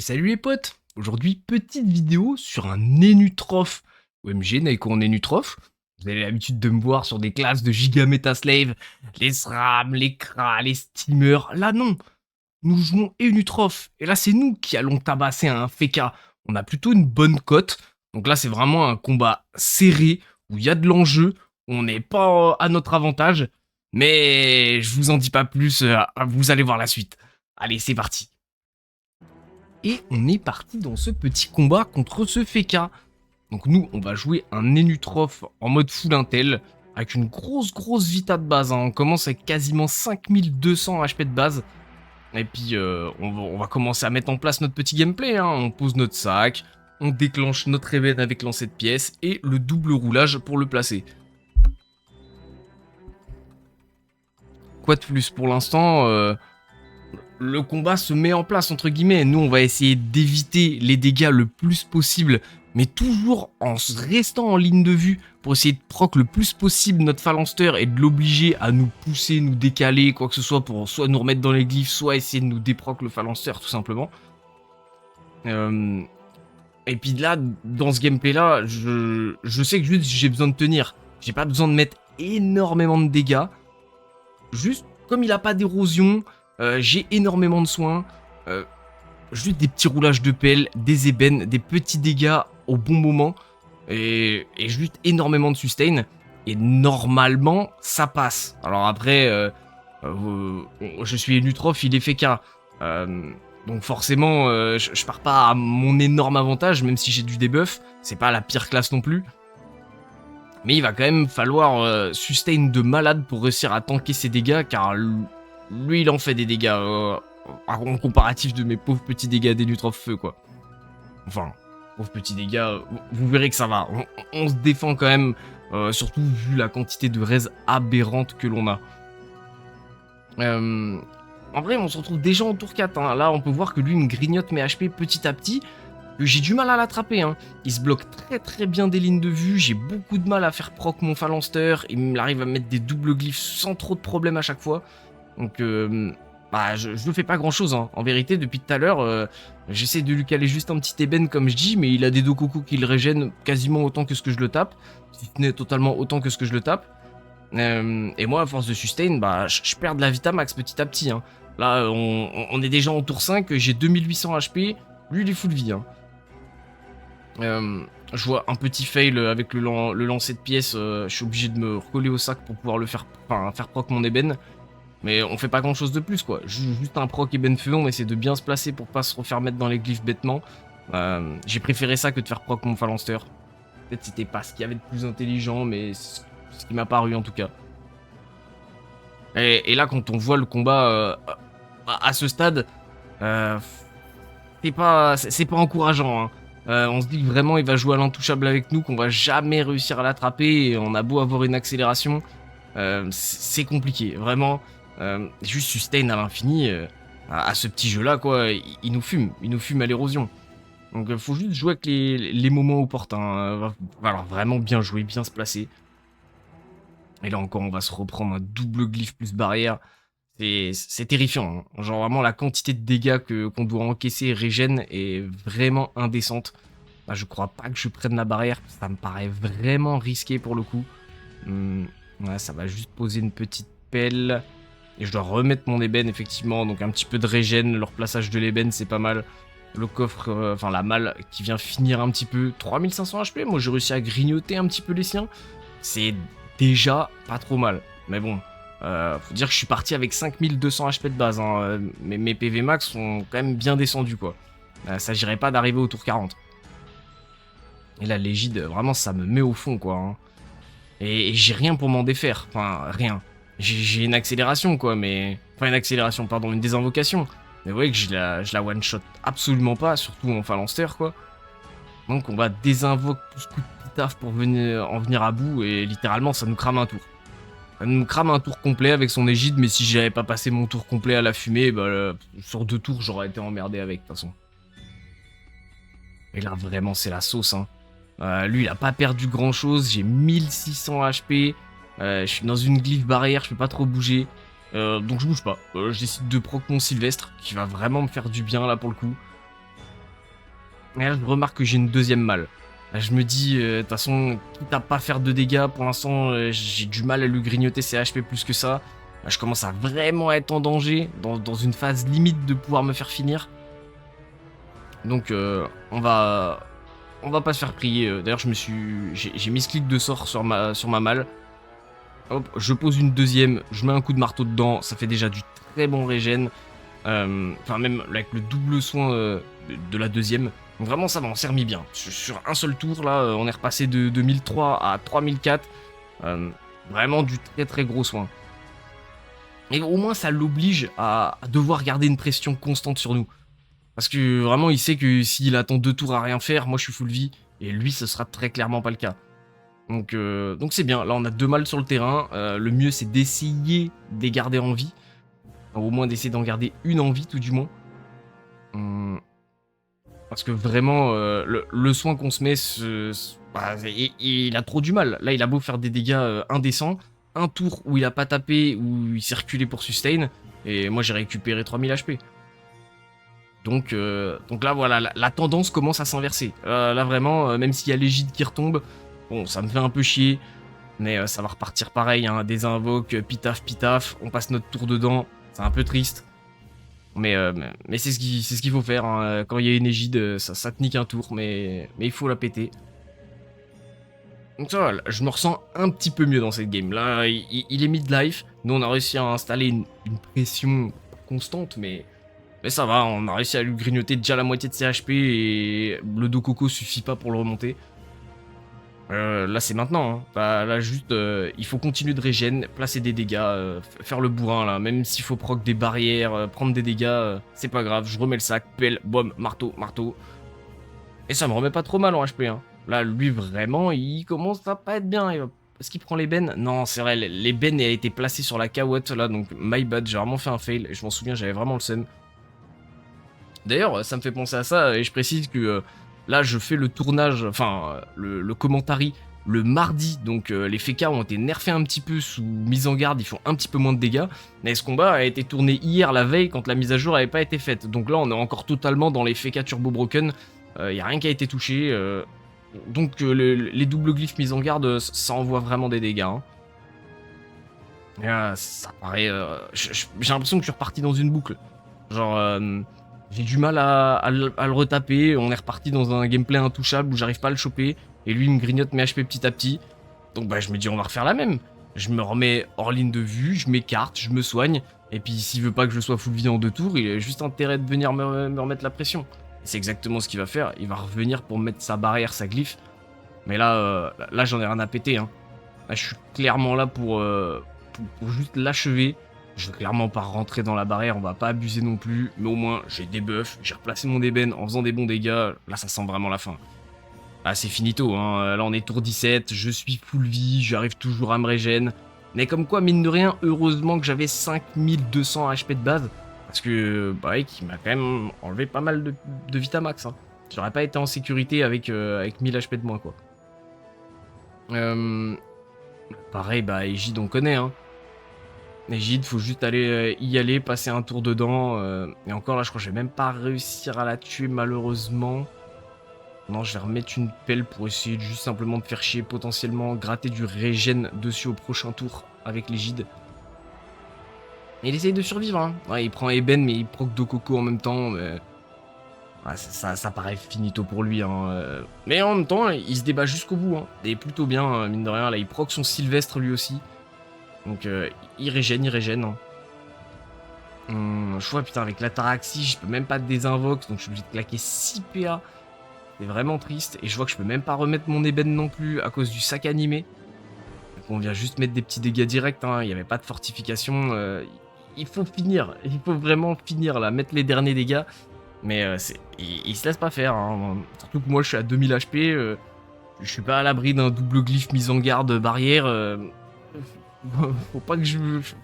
Et salut les potes. Aujourd'hui, petite vidéo sur un Nenutroph. OMG, Naiko en Nenutroph. Vous avez l'habitude de me voir sur des classes de Giga Metaslave, les SRAM, les Kra, les Steamers. Là non, nous jouons Enutroph. Et là c'est nous qui allons tabasser un Feka. On a plutôt une bonne cote. Donc là c'est vraiment un combat serré, où il y a de l'enjeu, où on n'est pas à notre avantage. Mais je vous en dis pas plus, vous allez voir la suite. Allez, c'est parti. Et on est parti dans ce petit combat contre ce Feka. Donc nous, on va jouer un Enutroph en mode full intel, avec une grosse vita de base. On commence avec quasiment 5200 HP de base. Et puis on va commencer à mettre en place notre petit gameplay. On pose notre sac, on déclenche notre ébène avec lancer de pièces et le double roulage pour le placer. Quoi de plus pour l'instant le combat se met en place entre guillemets. Nous on va essayer d'éviter les dégâts le plus possible, mais toujours en restant en ligne de vue pour essayer de proc le plus possible notre phalanster et de l'obliger à nous pousser, nous décaler, quoi que ce soit pour soit nous remettre dans les glyphes, soit essayer de nous déproc le phalanster tout simplement. Et puis là, dans ce gameplay là, je sais que juste j'ai besoin de tenir. J'ai pas besoin de mettre énormément de dégâts. Juste comme il a pas d'érosion, j'ai énormément de soins, juste des petits roulages de pelle, des ébènes, des petits dégâts au bon moment, et juste énormément de sustain, et normalement ça passe. Alors après, je suis Enutroph, il est Feka, donc forcément je pars pas à mon énorme avantage, même si j'ai du debuff, c'est pas la pire classe non plus. Mais il va quand même falloir sustain de malade pour réussir à tanker ses dégâts, car lui il en fait des dégâts en comparatif de mes pauvres petits dégâts d'Enutroph feu quoi. Enfin, pauvres petits dégâts, vous verrez que ça va. On se défend quand même, surtout vu la quantité de raise aberrante que l'on a. En vrai on se retrouve déjà en tour 4, Là on peut voir que lui me grignote mes HP petit à petit. J'ai du mal à l'attraper, Il se bloque très bien des lignes de vue, j'ai beaucoup de mal à faire proc mon phalanster, il arrive à mettre des doubles glyphes sans trop de problèmes à chaque fois. Donc je ne fais pas grand chose, En vérité, depuis tout à l'heure, j'essaie de lui caler juste un petit ébène comme je dis, mais il a des Dokoku qui le régènent quasiment autant que ce que je le tape, si ce n'est totalement autant que ce que je le tape. Et moi, à force de sustain, je perds de la vita max petit à petit, Là, on est déjà en tour 5, j'ai 2800 HP, lui il est full vie, Je vois un petit fail avec le lancer de pièces, je suis obligé de me recoller au sac pour pouvoir faire proc mon ébène. Mais on fait pas grand chose de plus quoi, juste un proc ébène feu, on essaie de bien se placer pour pas se refaire mettre dans les glyphes bêtement. J'ai préféré ça que de faire proc mon phalanster. Peut-être c'était pas ce qu'il y avait de plus intelligent, mais c'est ce qui m'a paru en tout cas. Et là quand on voit le combat à ce stade, c'est pas encourageant, on se dit que vraiment il va jouer à l'intouchable avec nous, qu'on va jamais réussir à l'attraper, et on a beau avoir une accélération, c'est compliqué, vraiment. Juste sustain à l'infini, à ce petit jeu là quoi, il nous fume à l'érosion. Donc faut juste jouer avec les moments opportuns, alors vraiment bien jouer, bien se placer. Et là encore on va se reprendre un double glyphe plus barrière. C'est terrifiant, Genre vraiment la quantité de dégâts qu'on doit encaisser et régène est vraiment indécente. Là, je crois pas que je prenne la barrière, ça me paraît vraiment risqué pour le coup. Ouais, ça va juste poser une petite pelle. Et je dois remettre mon ébène effectivement, donc un petit peu de régène, le replaçage de l'ébène c'est pas mal. Le coffre, enfin la malle qui vient finir un petit peu, 3500 HP, moi j'ai réussi à grignoter un petit peu les siens. C'est déjà pas trop mal, mais bon. Faut dire que je suis parti avec 5200 HP de base, mais mes PV max sont quand même bien descendus quoi. S'agirait pas d'arriver au tour 40. Et là l'égide, vraiment ça me met au fond quoi. Et j'ai rien pour m'en défaire, enfin rien. J'ai une accélération quoi, mais... Enfin une accélération, pardon, une désinvocation. Mais vous voyez que je la one shot absolument pas, surtout en phalanster quoi. Donc on va désinvoquer tout ce coup de pitaf pour en venir à bout, et littéralement ça nous crame un tour. Ça nous crame un tour complet avec son égide, mais si j'avais pas passé mon tour complet à la fumée, sur 2 tours, j'aurais été emmerdé avec, de toute façon. Et là, vraiment, c'est la sauce, lui, il a pas perdu grand-chose, j'ai 1600 HP, je suis dans une glyphe barrière, je peux pas trop bouger, donc je bouge pas. Je décide de proc mon Sylvestre, qui va vraiment me faire du bien, là, pour le coup. Et là, je remarque que j'ai une deuxième malle. Là, je me dis, de toute façon, quitte à pas faire de dégâts, pour l'instant, j'ai du mal à lui grignoter ses HP plus que ça. Là, je commence à vraiment être en danger, dans une phase limite de pouvoir me faire finir. Donc, on va pas se faire prier. D'ailleurs, j'ai mis ce clic de sort sur ma malle. Hop, je pose une deuxième, je mets un coup de marteau dedans, ça fait déjà du très bon régène. Enfin, même avec le double soin de la deuxième. Donc vraiment, ça va, on s'est remis bien. Sur un seul tour, là, on est repassé de 2003 à 3004. Vraiment du très très gros soin. Et au moins, ça l'oblige à devoir garder une pression constante sur nous. Parce que vraiment, il sait que s'il attend 2 tours à rien faire, moi je suis full vie. Et lui, ce sera très clairement pas le cas. Donc c'est bien. Là, on a 2 mâles sur le terrain. Le mieux, c'est d'essayer de les garder en vie. Enfin, au moins d'essayer d'en garder une en vie, tout du moins. Parce que vraiment, le soin qu'on se met, bah, il a trop du mal. Là, il a beau faire des dégâts indécents. Un tour où il a pas tapé, où il s'est reculé pour sustain. Et moi, j'ai récupéré 3000 HP. Donc là, voilà, la tendance commence à s'inverser. Là, vraiment, même s'il y a l'égide qui retombe, bon, ça me fait un peu chier. Mais ça va repartir pareil, hein, des invoques, pitaf, pitaf. On passe notre tour dedans. C'est un peu triste. Mais c'est ce qu'il faut faire. Hein. Quand il y a une égide, ça te nique un tour, mais il faut la péter. Donc ça va, là, je me ressens un petit peu mieux dans cette game. Là, il est mid-life. Nous, on a réussi à installer une pression constante, mais ça va. On a réussi à lui grignoter déjà la moitié de ses HP et le dos coco suffit pas pour le remonter. Là c'est maintenant, hein. Bah, là juste il faut continuer de régène, placer des dégâts, faire le bourrin là, même s'il faut proc des barrières, prendre des dégâts, c'est pas grave, je remets le sac, pelle, boum, marteau, marteau. Et ça me remet pas trop mal en HP, hein. Là lui vraiment il commence à pas être bien, est-ce qu'il prend les bennes? Non c'est vrai, les bennes a été placées sur la cawotte là, donc my bad, j'ai vraiment fait un fail, je m'en souviens, j'avais vraiment le seum. D'ailleurs ça me fait penser à ça, et je précise que... là, je fais le tournage, enfin, le commentary le mardi, donc les FK ont été nerfés un petit peu sous mise en garde, ils font un petit peu moins de dégâts, mais ce combat a été tourné hier, la veille, quand la mise à jour n'avait pas été faite, donc là on est encore totalement dans les FK turbo broken, il n'y a rien qui a été touché, donc les doubles glyphes mis en garde, ça envoie vraiment des dégâts. Hein. Ça paraît... j'ai l'impression que je suis reparti dans une boucle, genre... j'ai du mal à le retaper, on est reparti dans un gameplay intouchable où j'arrive pas à le choper, et lui il me grignote mes HP petit à petit. Donc bah je me dis on va refaire la même. Je me remets hors ligne de vue, je m'écarte, je me soigne, et puis s'il veut pas que je sois full vie en 2 tours, il a juste intérêt de venir me remettre la pression. C'est exactement ce qu'il va faire, il va revenir pour mettre sa barrière, sa glyphe. Mais là, là j'en ai rien à péter. Hein. Là je suis clairement là pour juste l'achever. Je vais clairement pas rentrer dans la barrière, on va pas abuser non plus, mais au moins j'ai des buffs, j'ai replacé mon ébène en faisant des bons dégâts, là ça sent vraiment la fin. Là c'est finito, hein. Là on est tour 17, je suis full vie, j'arrive toujours à me régène. Mais comme quoi, mine de rien, heureusement que j'avais 5200 HP de base, parce que bah ouais, qui m'a quand même enlevé pas mal de Vitamax. Hein. J'aurais pas été en sécurité avec 1000 HP de moins quoi. Pareil, bah Egide on connaît hein. Egide, faut juste aller y aller, passer un tour dedans. Et encore là, je crois que je vais même pas réussir à la tuer malheureusement. Non, je vais remettre une pelle pour essayer de juste simplement de faire chier, potentiellement gratter du régène dessus au prochain tour avec l'Egide. Et il essaye de survivre, hein. Ouais, il prend Eben, mais il proc de Coco en même temps. Mais... ouais, ça paraît finito pour lui. Hein. Mais en même temps, il se débat jusqu'au bout. Hein. Et plutôt bien, mine de rien. Là, il proc son Sylvestre lui aussi. Donc il régène, il régène. Hein. Je vois, putain, avec l'Ataraxie, je peux même pas désinvoque, donc je suis obligé de claquer 6 PA. C'est vraiment triste. Et je vois que je peux même pas remettre mon ébène non plus à cause du sac animé. Donc on vient juste mettre des petits dégâts directs, hein. Il n'y avait pas de fortification. Il faut finir, il faut vraiment finir là, mettre les derniers dégâts. Mais il se laisse pas faire. Hein. Surtout que moi je suis à 2000 HP. Je suis pas à l'abri d'un double glyphe mise en garde barrière. Faut pas que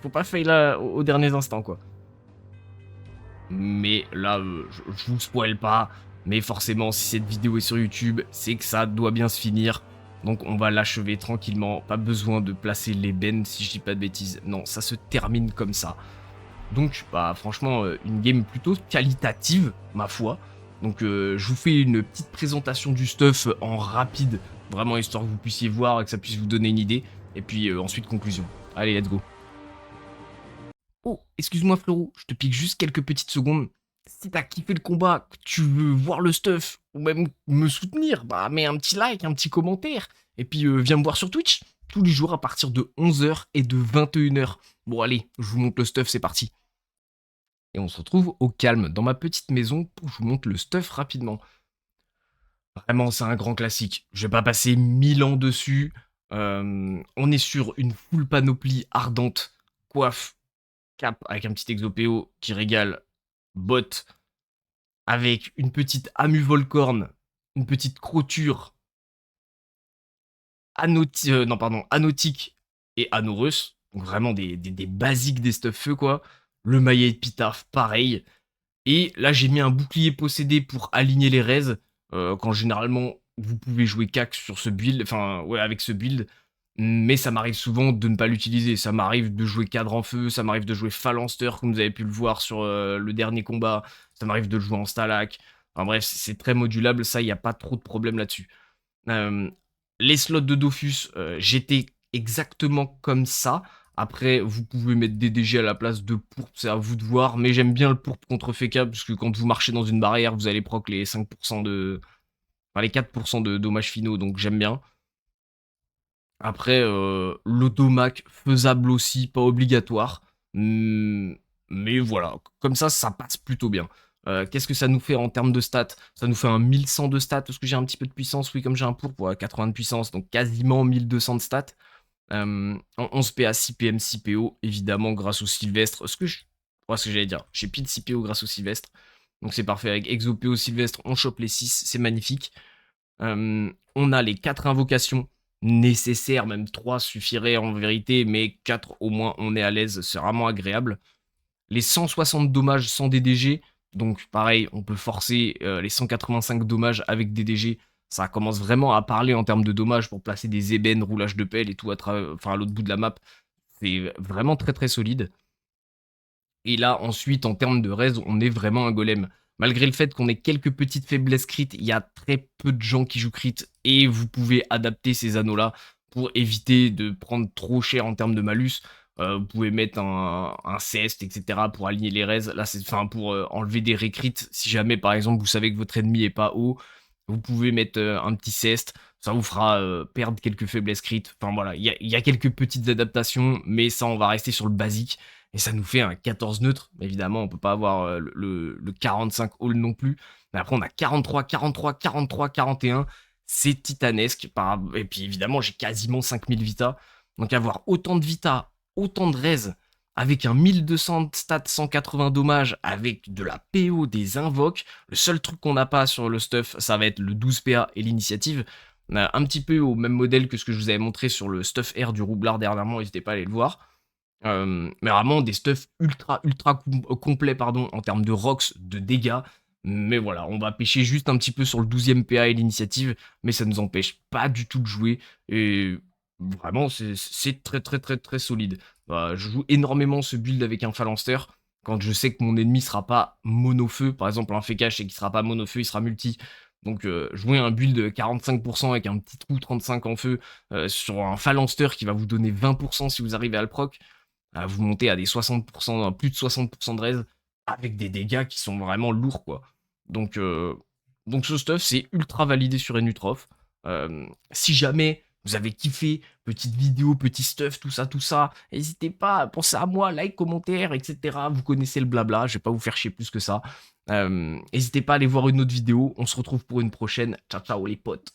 faut pas fail là aux derniers instants quoi. Mais là, je vous spoil pas. Mais forcément, si cette vidéo est sur YouTube, c'est que ça doit bien se finir. Donc on va l'achever tranquillement. Pas besoin de placer les bennes si je dis pas de bêtises. Non, ça se termine comme ça. Donc, bah franchement, une game plutôt qualitative, ma foi. Donc je vous fais une petite présentation du stuff en rapide, vraiment histoire que vous puissiez voir et que ça puisse vous donner une idée. Et puis ensuite conclusion. Allez, let's go. Oh, excuse-moi frérot, je te pique juste quelques petites secondes. Si t'as kiffé le combat, que tu veux voir le stuff, ou même me soutenir, bah mets un petit like, un petit commentaire. Et puis viens me voir sur Twitch, tous les jours à partir de 11h et de 21h. Bon allez, je vous montre le stuff, c'est parti. Et on se retrouve au calme, dans ma petite maison, pour que je vous montre le stuff rapidement. Vraiment, c'est un grand classique. Je vais pas passer 1000 ans dessus. On est sur une full panoplie ardente, coiffe, cap avec un petit exopéo qui régale, botte avec une petite Amu Volcorn, une petite croture anotique et anorus. Donc vraiment des basiques des stuff feu quoi. Le maillet de Pitaf, pareil. Et là, j'ai mis un bouclier possédé pour aligner les raises. Quand généralement, vous pouvez jouer cac sur ce build, enfin, ouais, avec ce build. Mais ça m'arrive souvent de ne pas l'utiliser. Ça m'arrive de jouer cadre en feu, ça m'arrive de jouer phalanster, comme vous avez pu le voir sur le dernier combat. Ça m'arrive de le jouer en stalag. Enfin bref, c'est très modulable, ça, il n'y a pas trop de problème là-dessus. Euh, les slots de Dofus, j'étais exactement comme ça. Après, vous pouvez mettre des DG à la place de pourpre, c'est à vous de voir. Mais j'aime bien le pourpre contre FK, parce que quand vous marchez dans une barrière, vous allez proc les 5% de... Enfin, les 4% de dommages finaux, donc j'aime bien. Après, l'automac faisable aussi, pas obligatoire. Mais voilà, comme ça passe plutôt bien. Qu'est-ce que ça nous fait en termes de stats? Ça nous fait un 1100 de stats, parce que j'ai un petit peu de puissance, oui, comme j'ai un pourpre, 80 de puissance, donc quasiment 1200 de stats. En 11 PA, 6 PM, 6 PO, évidemment, grâce au Sylvestre. Ce que j'allais dire, j'ai pile 6 PO grâce au Sylvestre. Donc c'est parfait, avec Exo PO Sylvestre, on chope les 6, c'est magnifique. On a les 4 invocations nécessaires, même 3 suffirait en vérité, mais 4 au moins on est à l'aise, c'est vraiment agréable. Les 160 dommages sans DDG, donc pareil, on peut forcer les 185 dommages avec DDG, ça commence vraiment à parler en termes de dommages pour placer des ébènes, roulage de pelle et tout à l'autre bout de la map. C'est vraiment très très solide. Et là, ensuite, en termes de raise, on est vraiment un golem. Malgré le fait qu'on ait quelques petites faiblesses crit, il y a très peu de gens qui jouent crit et vous pouvez adapter ces anneaux-là pour éviter de prendre trop cher en termes de malus. Vous pouvez mettre un cest, etc. pour aligner les raises. Là, c'est enfin pour enlever des récrits. Si jamais, par exemple, vous savez que votre ennemi est pas haut, vous pouvez mettre un petit cest. Ça vous fera perdre quelques faiblesses crit. Enfin voilà, il y a quelques petites adaptations, mais ça, on va rester sur le basique. Et ça nous fait un 14 neutre. Évidemment, on peut pas avoir le 45 all non plus. Mais après, on a 43, 43, 43, 41. C'est titanesque. Et puis évidemment, j'ai quasiment 5000 vita. Donc avoir autant de vita, autant de raise, avec un 1200 de stats, 180 dommages, avec de la PO, des invoques. Le seul truc qu'on n'a pas sur le stuff, ça va être le 12 PA et l'initiative. Un petit peu au même modèle que ce que je vous avais montré sur le stuff R du roublard dernièrement, n'hésitez pas à aller le voir. Mais vraiment des stuffs ultra complets pardon, en termes de rocks, de dégâts. Mais voilà, on va pêcher juste un petit peu sur le 12e PA et l'initiative, mais ça nous empêche pas du tout de jouer. Et vraiment, c'est très très très très solide. Je joue énormément ce build avec un phalanster. Quand je sais que mon ennemi sera pas monofeu, par exemple un feka, je sais qu'il sera pas monofeu, il sera multi. Donc jouer un build 45% avec un petit trou 35 en feu sur un phalanster qui va vous donner 20% si vous arrivez à le proc, vous montez à des 60%, plus de 60% de raise, avec des dégâts qui sont vraiment lourds, quoi. Donc, ce stuff, c'est ultra validé sur Enutrof. Si jamais vous avez kiffé, petite vidéo, petit stuff, tout ça, n'hésitez pas à penser à moi, like, commentaire, etc. Vous connaissez le blabla, je vais pas vous faire chier plus que ça. N'hésitez pas à aller voir une autre vidéo, on se retrouve pour une prochaine. Ciao, ciao les potes.